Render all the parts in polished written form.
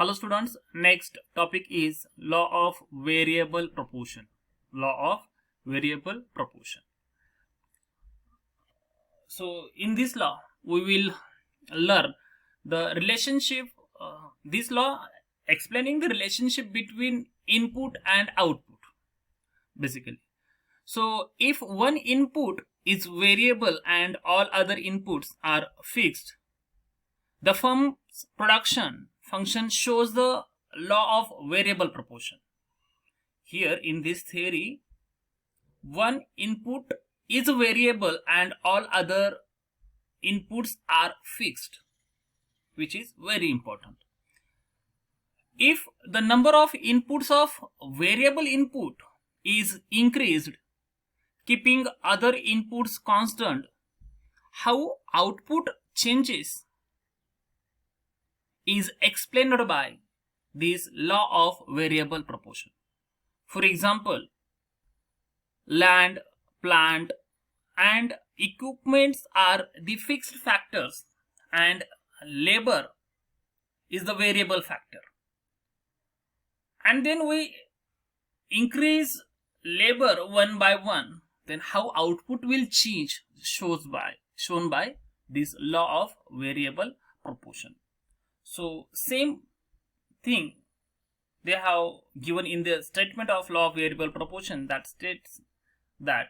Hello students, next topic is law of variable proportion. Law of variable proportion. So in this law we will learn the relationship, this law explaining the relationship between input and output basically. So if one input is variable and all other inputs are fixed, the firm's production function shows the law of variable proportion. Here in this theory, one input is variable and all other inputs are fixed, which is very important. If the number of inputs of variable input is increased, keeping other inputs constant, how output changes is explained by this law of variable proportion. For example, land, plant, and equipments are the fixed factors and labor is the variable factor. And then we increase labor one by one, then how output will change shown by this law of variable proportion. So same thing they have given in the statement of law of variable proportion that states that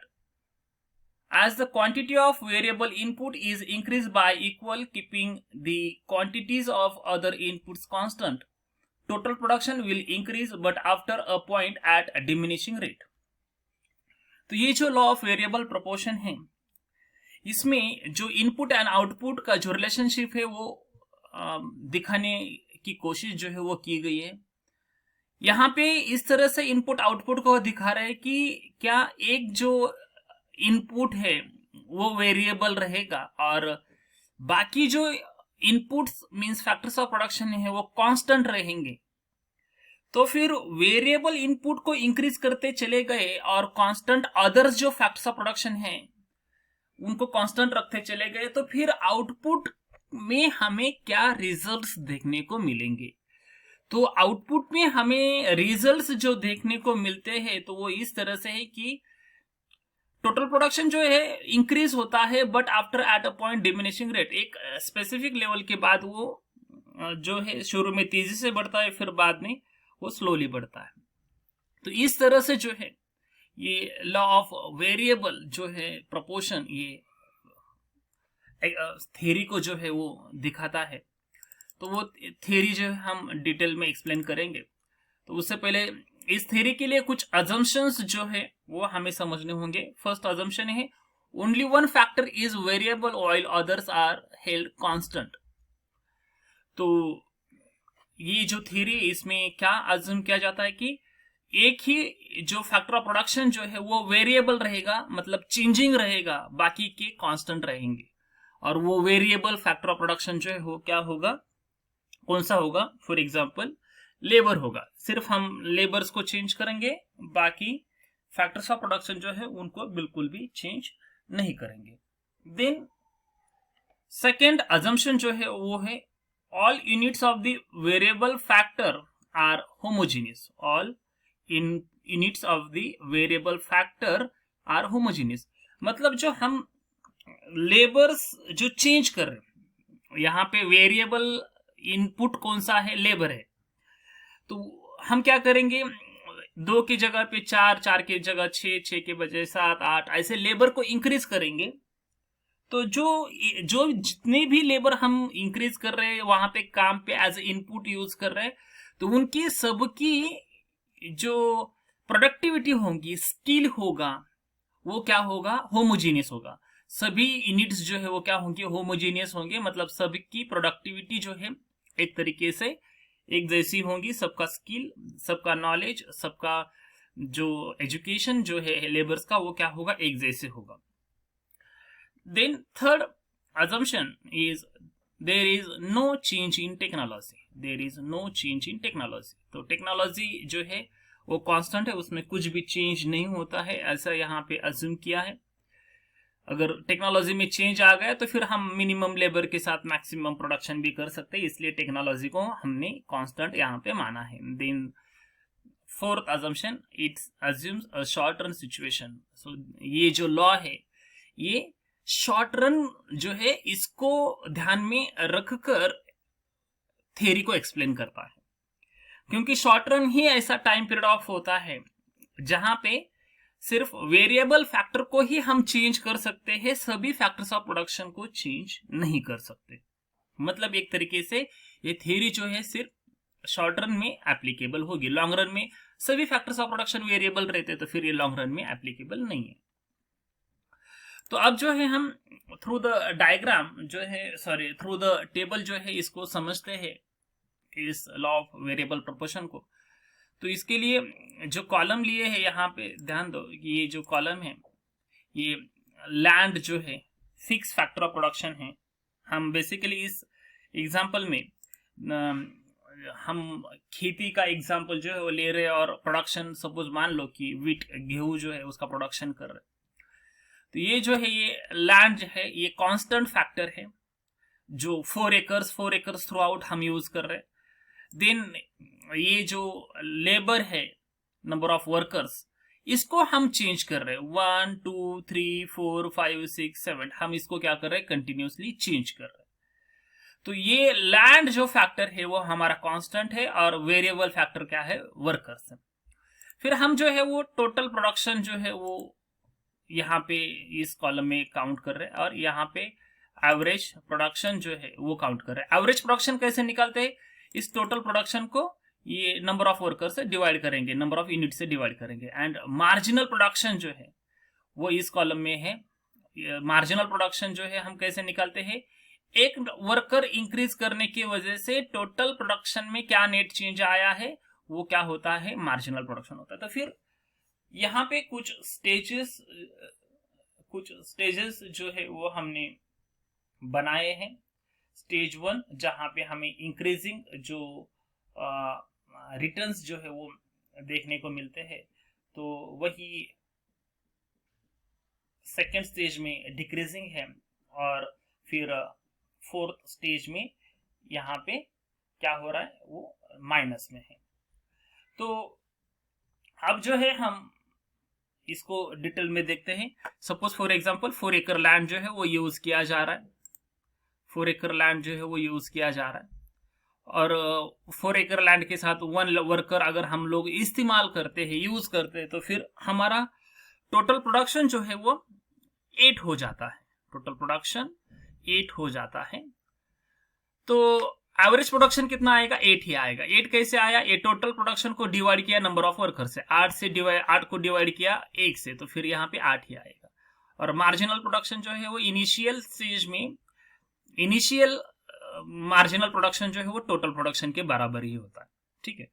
as the quantity of variable input is increased by equal, keeping the quantities of other inputs constant, total production will increase but after a point at a diminishing rate. तो ये जो law of variable proportion है, इसमें जो input and output का जो relationship है वो दिखाने की कोशिश जो है वो की गई है. यहाँ पे इस तरह से इनपुट आउटपुट को दिखा रहा है कि क्या एक जो इनपुट है वो वेरिएबल रहेगा और बाकी जो inputs means factors of production है वो कांस्टेंट रहेंगे. तो फिर वेरिएबल इनपुट को इंक्रीज करते चले गए और कांस्टेंट अदर्स जो फैक्टर्स ऑफ प्रोडक्शन है उनको कांस्टेंट रखते चले गए, तो फिर आउटपुट में हमें क्या रिजल्ट्स देखने को मिलेंगे. तो आउटपुट में हमें रिजल्ट्स जो देखने को मिलते हैं तो वो इस तरह से है कि टोटल प्रोडक्शन जो है इंक्रीज होता है but after at a point diminishing rate. एक स्पेसिफिक लेवल के बाद वो जो है शुरू में तेजी से बढ़ता है, फिर बाद में वो स्लोली बढ़ता है. तो इस तरह से जो है ये लॉ ऑफ वेरिएबल जो है प्रोपोर्शन ये थ्योरी को जो है वो दिखाता है. तो वो थ्योरी जो है हम डिटेल में एक्सप्लेन करेंगे. तो उससे पहले इस थ्योरी के लिए कुछ अजम्पशंस जो है वो हमें समझने होंगे. फर्स्ट अजम्पशन है only one factor is variable while others are held constant. तो ये जो थ्योरी इसमें क्या अज्यूम किया जाता है कि एक ही जो फैक्टर ऑफ प्रोडक्शन जो है वो वेरिएबल रहेगा, मतलब चेंजिंग रहेगा, बाकी के कांस्टेंट रहेंगे. और वो वेरिएबल फैक्टर ऑफ प्रोडक्शन जो है वो क्या होगा, कौन सा होगा. फॉर एग्जांपल लेबर होगा, सिर्फ हम लेबर्स को चेंज करेंगे, बाकी फैक्टर्स ऑफ प्रोडक्शन जो है उनको बिल्कुल भी चेंज नहीं करेंगे. देन सेकेंड अजम्पशन जो है वो है all units of the variable factor are homogeneous. All units of the variable factor are homogeneous. मतलब जो हम लेबर्स जो चेंज कर रहे हैं, यहाँ पे वेरिएबल इनपुट कौन सा है, लेबर है. तो हम क्या करेंगे, 2 की जगह पे 4, 4 की जगह 6, 6 के बजाय 7, 8 ऐसे लेबर को इंक्रीज करेंगे. तो जो जितने भी लेबर हम इंक्रीज कर रहे हैं वहां पे काम पे एज इनपुट यूज कर रहे हैं, तो उनकी सबकी जो प्रोडक्टिविटी होगी, स्किल होगा, वो क्या होगा, होमोजीनियस होगा. सभी यूनिट्स जो है वो क्या होंगे, होमोजीनियस होंगे. मतलब सबकी प्रोडक्टिविटी जो है एक तरीके से एक जैसी होंगी. सबका स्किल, सबका नॉलेज, सबका जो एजुकेशन जो है लेबर्स का वो क्या होगा, एक जैसे होगा. Then third assumption is there is no change in technology. There is no change in technology. तो टेक्नोलॉजी जो है वो कांस्टेंट है, उसमें कुछ भी चेंज नहीं होता है, ऐसा यहाँ पे अज्यूम किया है. अगर टेक्नोलॉजी में चेंज आ गया तो फिर हम मिनिमम लेबर के साथ मैक्सिमम प्रोडक्शन भी कर सकते हैं, इसलिए टेक्नोलॉजी को हमने कांस्टेंट यहाँ पे माना है। Then fourth assumption, it assumes a short run situation. So ये जो लॉ है ये शॉर्ट रन जो है इसको ध्यान में रखकर थ्योरी को एक्सप्लेन करता है, क्योंकि शॉर्ट रन ही ऐसा टाइम पीरियड ऑफ होता है जहां पे सिर्फ वेरिएबल फैक्टर को ही हम चेंज कर सकते हैं, सभी फैक्टर्स ऑफ प्रोडक्शन को चेंज नहीं कर सकते। मतलब एक तरीके से ये थ्योरी जो है सिर्फ शॉर्ट रन में एप्लीकेबल होगी, लॉन्ग रन में सभी फैक्टर्स ऑफ प्रोडक्शन वेरिएबल रहते तो फिर ये लॉन्ग रन में एप्लीकेबल नहीं है। तो अब जो है हम थ्रू द डायग्राम जो है, सॉरी थ्रू द टेबल जो है इसको समझते हैं, इस लॉ ऑफ वेरिएबल प्रोपोर्शन को। तो इसके लिए जो कॉलम लिए है यहाँ पे ध्यान दो, ये जो कॉलम है ये लैंड जो है फिक्स फैक्टर ऑफ प्रोडक्शन है। हम बेसिकली इस एग्जांपल में हम खेती का एग्जांपल जो है वो ले रहे हैं और प्रोडक्शन सपोज मान लो कि वीट गेहूं जो है उसका प्रोडक्शन कर रहे। तो ये जो है ये लैंड जो है ये कांस्टेंट फैक्टर है जो 4 एकर्स थ्रू आउट हम यूज कर रहे हैं। देन ये जो लेबर है, नंबर ऑफ वर्कर्स, इसको हम चेंज कर रहे हैं 1 2 3 4 5 6 7, हम इसको क्या कर रहे हैं कंटिन्यूसली चेंज कर रहे हैं। तो ये लैंड जो फैक्टर है वो हमारा कांस्टेंट है और वेरिएबल फैक्टर क्या है वर्कर्स है। फिर हम जो है वो टोटल प्रोडक्शन जो है वो यहाँ पे इस कॉलम में काउंट कर रहे हैं और यहाँ पे एवरेज प्रोडक्शन जो है वो काउंट कर रहे हैं। एवरेज प्रोडक्शन कैसे निकालते हैं, इस टोटल प्रोडक्शन को ये नंबर ऑफ वर्कर से डिवाइड करेंगे, नंबर ऑफ यूनिट से डिवाइड करेंगे। एंड मार्जिनल प्रोडक्शन जो है वो इस कॉलम में है। मार्जिनल प्रोडक्शन जो है हम कैसे निकालते हैं, एक वर्कर इंक्रीज करने की वजह से टोटल प्रोडक्शन में क्या नेट चेंज आया है वो क्या होता है, मार्जिनल प्रोडक्शन होता है। तो फिर यहाँ पे कुछ स्टेजेस जो है वो हमने बनाए हैं। स्टेज 1 जहां पे हमें इंक्रीजिंग जो रिटर्न्स जो है वो देखने को मिलते हैं, तो वही सेकेंड स्टेज में डिक्रीजिंग है और फिर फोर्थ स्टेज में यहाँ पे क्या हो रहा है वो माइनस में है। तो अब जो है हम इसको डिटेल में देखते हैं। सपोज फॉर एग्जांपल 4 एकड़ लैंड जो है वो यूज किया जा रहा है, 4 एकड़ लैंड जो है वो यूज किया जा रहा है और 4 एकड़ लैंड के साथ 1 वर्कर अगर हम लोग इस्तेमाल करते हैं, यूज करते हैं, तो फिर हमारा टोटल प्रोडक्शन जो है वो 8 हो जाता है। टोटल प्रोडक्शन 8 हो जाता है। तो एवरेज प्रोडक्शन कितना आएगा, 8 ही आएगा। 8 कैसे आया, ये टोटल प्रोडक्शन को डिवाइड किया नंबर ऑफ वर्कर से, 8 को डिवाइड किया 1 से, तो फिर यहाँ पे 8 ही आएगा। और मार्जिनल प्रोडक्शन जो है वो इनिशियल स्टेज में इनिशियल मार्जिनल प्रोडक्शन जो है वो टोटल प्रोडक्शन के बराबर ही होता है। ठीक है।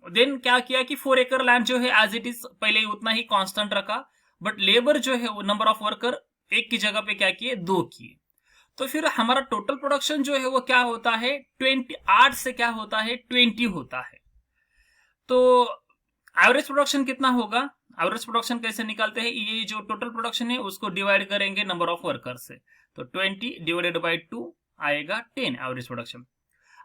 देन क्या किया कि 4 एकड़ लैंड जो है एज इट इज पहले ही उतना ही कांस्टेंट रखा, बट लेबर जो है वो नंबर ऑफ वर्कर 1 की जगह पे क्या किए, 2 किए। तो फिर हमारा टोटल प्रोडक्शन जो है वो क्या होता है, 8 से क्या होता है 20 होता है। तो एवरेज प्रोडक्शन कितना होगा, एवरेज प्रोडक्शन कैसे निकालते हैं, ये जो टोटल प्रोडक्शन है उसको डिवाइड करेंगे नंबर ऑफ वर्कर से, तो 20 डिवाइडेड बाई 2 आएगा 10 एवरेज प्रोडक्शन।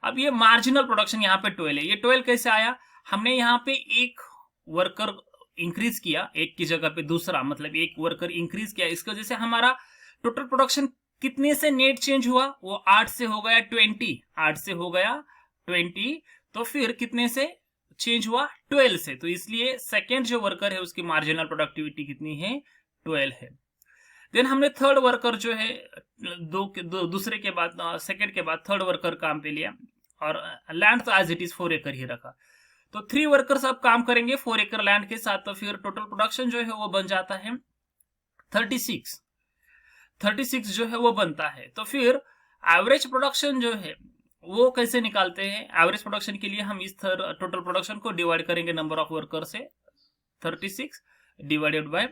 अब ये मार्जिनल प्रोडक्शन यहाँ पे 12 है। ये 12 कैसे आया, हमने यहाँ पे एक वर्कर इंक्रीज किया, 1 की जगह पे दूसरा, मतलब 1 वर्कर इंक्रीज किया, इसकी वजह से हमारा टोटल प्रोडक्शन कितने से नेट चेंज हुआ, वो 8 से हो गया 20, 8 से हो गया 20, तो फिर कितने से चेंज हुआ 12 से। तो इसलिए सेकेंड जो वर्कर है उसकी मार्जिनल प्रोडक्टिविटी कितनी है, 12 है। देन हमने थर्ड वर्कर जो है दूसरे के बाद सेकेंड के बाद थर्ड वर्कर काम पे लिया और लैंड तो एज इट इज 4 एकड़ ही रखा। तो 3 वर्कर्स अब काम करेंगे 4 एकड़ लैंड के साथ, तो फिर टोटल प्रोडक्शन जो है वो बन जाता है 36 जो है वो बनता है। तो फिर एवरेज प्रोडक्शन जो है वो कैसे निकालते हैं, एवरेज प्रोडक्शन के लिए हम इस टोटल प्रोडक्शन को डिवाइड करेंगे नंबर ऑफ वर्कर से, 36 डिवाइडेड बाय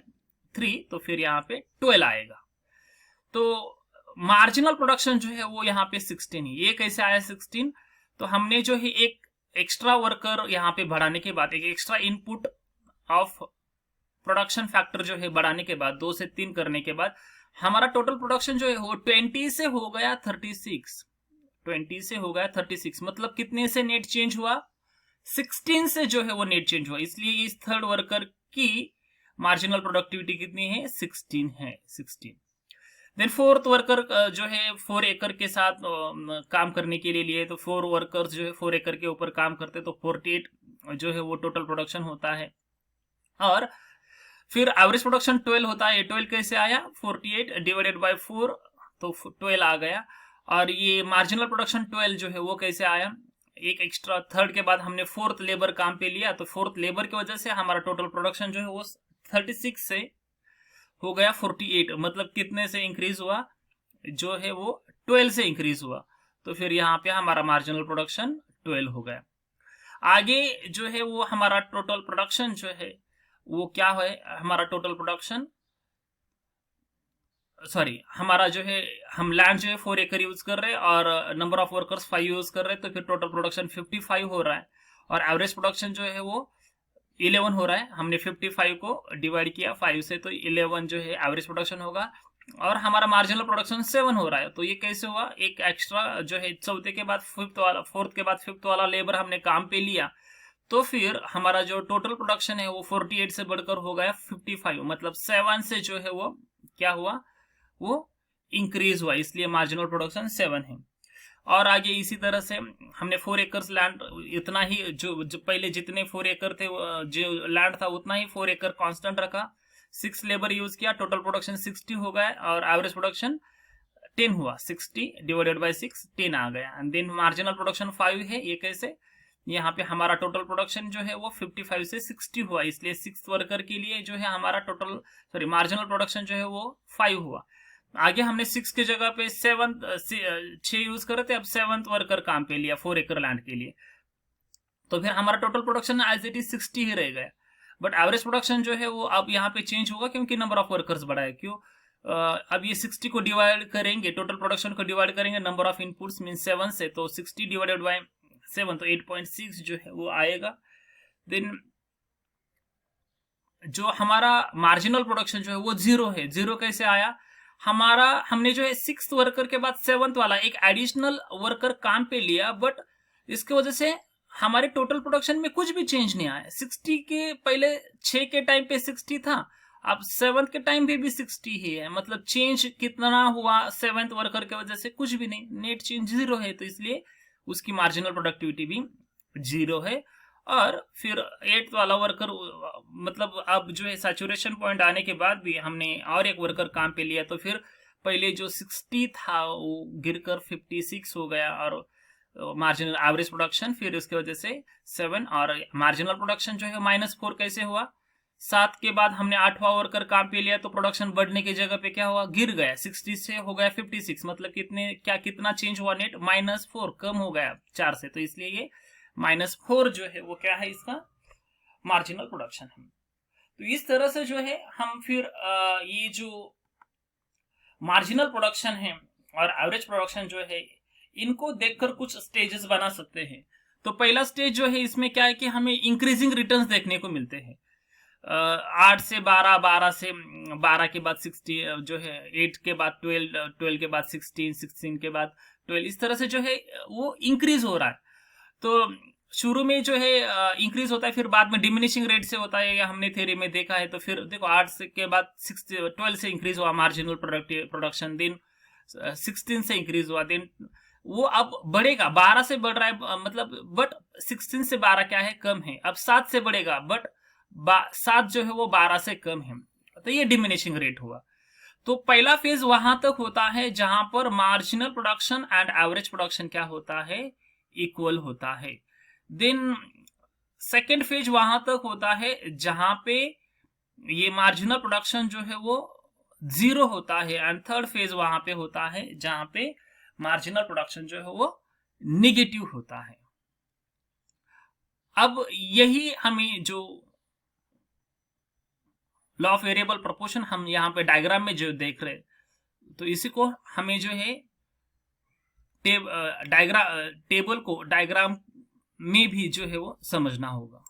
3, तो फिर यहाँ पे 12 आएगा। तो मार्जिनल प्रोडक्शन जो है वो यहाँ पे 16 है। ये कैसे आया 16, तो हमने जो है एक एक्स्ट्रा वर्कर यहाँ पे बढ़ाने के बाद, एक extra input of production factor जो है बढ़ाने के बाद, 2 से 3 करने के बाद हमारा टोटल प्रोडक्शन जो है वो 20 से हो गया 36, 20 से हो गया 36, मतलब कितने से नेट चेंज हुआ, 16 से जो है वो नेट चेंज हुआ। इसलिए इस थर्ड वर्कर की मार्जिनल प्रोडक्टिविटी कितनी है, 16 है, 16। देन फोर्थ वर्कर जो है 4 एकड़ के साथ काम करने के लिए लिए, तो 4 वर्कर्स जो है 4 एकड़ के ऊपर काम करते, तो 48 जो है वो टोटल प्रोडक्शन होता है। और फिर एवरेज प्रोडक्शन 12 होता है। 12 कैसे आया, 48 डिवाइडेड बाय 4, तो 12 आ गया। और ये मार्जिनल प्रोडक्शन 12 जो है वो कैसे आया, एक एक्स्ट्रा थर्ड के बाद हमने फोर्थ लेबर काम पे लिया, तो फोर्थ लेबर की वजह से हमारा टोटल प्रोडक्शन जो है वो 36 से हो गया 48, मतलब कितने से इंक्रीज हुआ, जो है वो 12 से इंक्रीज हुआ। तो फिर यहाँ पे हमारा मार्जिनल प्रोडक्शन 12 हो गया। आगे जो है वो हमारा टोटल प्रोडक्शन जो है वो क्या है, हमारा टोटल प्रोडक्शन, सॉरी, हमारा जो है हम लैंड जो है 4 एकड़ यूज कर रहे हैं और नंबर ऑफ वर्कर्स 5 यूज कर रहे हैं, तो फिर टोटल प्रोडक्शन 55 हो रहा है। और एवरेज प्रोडक्शन जो है वो 11 हो रहा है। हमने 55 को डिवाइड किया 5 से, तो 11 जो है एवरेज प्रोडक्शन होगा। और हमारा मार्जिनल प्रोडक्शन 7 हो रहा है। तो ये कैसे हुआ, एक एक्स्ट्रा जो है चौथे के बाद फिफ्थ वाला, फोर्थ के बाद फिफ्थ वाला लेबर हमने काम पे लिया, तो फिर हमारा जो टोटल प्रोडक्शन है वो 48 से बढ़कर हो गया 55, मतलब 7 से जो है वो क्या हुआ, वो इंक्रीज हुआ, इसलिए मार्जिनल प्रोडक्शन 7 है। और आगे इसी तरह से हमने 4 एकर्स लैंड, इतना ही जो पहले जितने 4 एकड़ थे जो लैंड था उतना ही 4 एकड़ कांस्टेंट रखा, 6 लेबर यूज किया, टोटल प्रोडक्शन 60 हो गया और एवरेज प्रोडक्शन 10 हुआ, 60 डिवाइडेड बाय 6 10 आ गया। एंड देन मार्जिनल प्रोडक्शन 5 है। ये कैसे, यहाँ पे हमारा टोटल प्रोडक्शन जो है वो 55 से 60 हुआ, इसलिए 6th वर्कर के लिए जो है हमारा टोटल, सॉरी, मार्जिनल प्रोडक्शन जो है वो 5 हुआ। आगे हमने 6 की जगह पे 6 यूज कर रहे थे, अब 7th वर्कर काम पे लिया 4 एकड़ लैंड के लिए, तो फिर हमारा total production as it is 60 ही रह गया। बट एवरेज प्रोडक्शन जो है वो अब यहाँ पे चेंज होगा, क्योंकि नंबर ऑफ वर्कर्स बढ़ा है। क्यों, अब ये 60 को डिवाइड करेंगे, टोटल प्रोडक्शन को डिवाइड करेंगे नंबर ऑफ इनपुट्स मीन 7 से, तो 60 डिवाइडेड बाय 7, तो 8.6 जो है वो आएगा। देन जो हमारा मार्जिनल प्रोडक्शन जो है वो 0 है। 0 कैसे आया, हमारा हमने जो है 6th वर्कर के बाद 7th वाला एक एडिशनल वर्कर काम पे लिया, बट इसकी वजह से हमारे टोटल प्रोडक्शन में कुछ भी चेंज नहीं आया। 60 के पहले 6 के टाइम पे 60 था, अब 7th के टाइम पे भी 60 ही है, मतलब चेंज कितना हुआ 7th वर्कर की वजह से, कुछ भी नहीं, नेट चेंज 0 है, तो इसलिए उसकी मार्जिनल प्रोडक्टिविटी भी 0 है। और फिर 8th वाला वर्कर, मतलब अब जो है सैचुरेशन पॉइंट आने के बाद भी हमने और एक वर्कर काम पे लिया, तो फिर पहले जो 60 था वो गिरकर 56 हो गया, और मार्जिनल एवरेज प्रोडक्शन फिर उसकी वजह से 7, और मार्जिनल प्रोडक्शन जो है -4 कैसे हुआ, 7 के बाद हमने 8वां वर्कर काम पे लिया, तो प्रोडक्शन बढ़ने की जगह पे क्या हुआ, गिर गया, 60 से हो गया 56, मतलब कितना चेंज हुआ, नेट -4 कम हो गया 4 से, तो इसलिए ये -4 जो है वो क्या है, इसका मार्जिनल प्रोडक्शन है। तो इस तरह से जो है हम फिर ये जो मार्जिनल प्रोडक्शन है और एवरेज प्रोडक्शन जो है, इनको देखकर कुछ स्टेजेस बना सकते हैं। तो पहला स्टेज जो है इसमें क्या है कि हमें इंक्रीजिंग रिटर्न्स देखने को मिलते हैं। 8 से 12, 12 से 12 के बाद 60 जो है, 8 के बाद 12, 12 के बाद 16, 16 के बाद 12, इस तरह से जो है वो इंक्रीज हो रहा है। तो शुरू में जो है इंक्रीज होता है, फिर बाद में डिमिनिशिंग रेट से होता है, या हमने थ्योरी में देखा है। तो फिर देखो 8 के बाद 12 से इंक्रीज हुआ मार्जिनल प्रोडक्शन, दिन 16 से इंक्रीज हुआ, दिन वो अब बढ़ेगा, 12 से बढ़ रहा है, मतलब बट 16 से 12 क्या है, कम है। अब 7 से बढ़ेगा, बट 7 जो है वो 12 से कम है, तो ये डिमिनिशिंग रेट हुआ। तो पहला फेज वहां तक होता है जहां पर marginal production and average production क्या होता है, इक्वल होता है। देन सेकेंड फेज वहां तक होता है जहां पे ये मार्जिनल प्रोडक्शन जो है वो 0 होता है, एंड थर्ड फेज वहां पे होता है जहां पे मार्जिनल प्रोडक्शन जो है वो निगेटिव होता है। अब यही हमें जो लॉ ऑफ वेरिएबल प्रोपोर्शन हम यहाँ पे डायग्राम में जो देख रहे, तो इसी को हमें जो है टेबल को डायग्राम में भी जो है वो समझना होगा।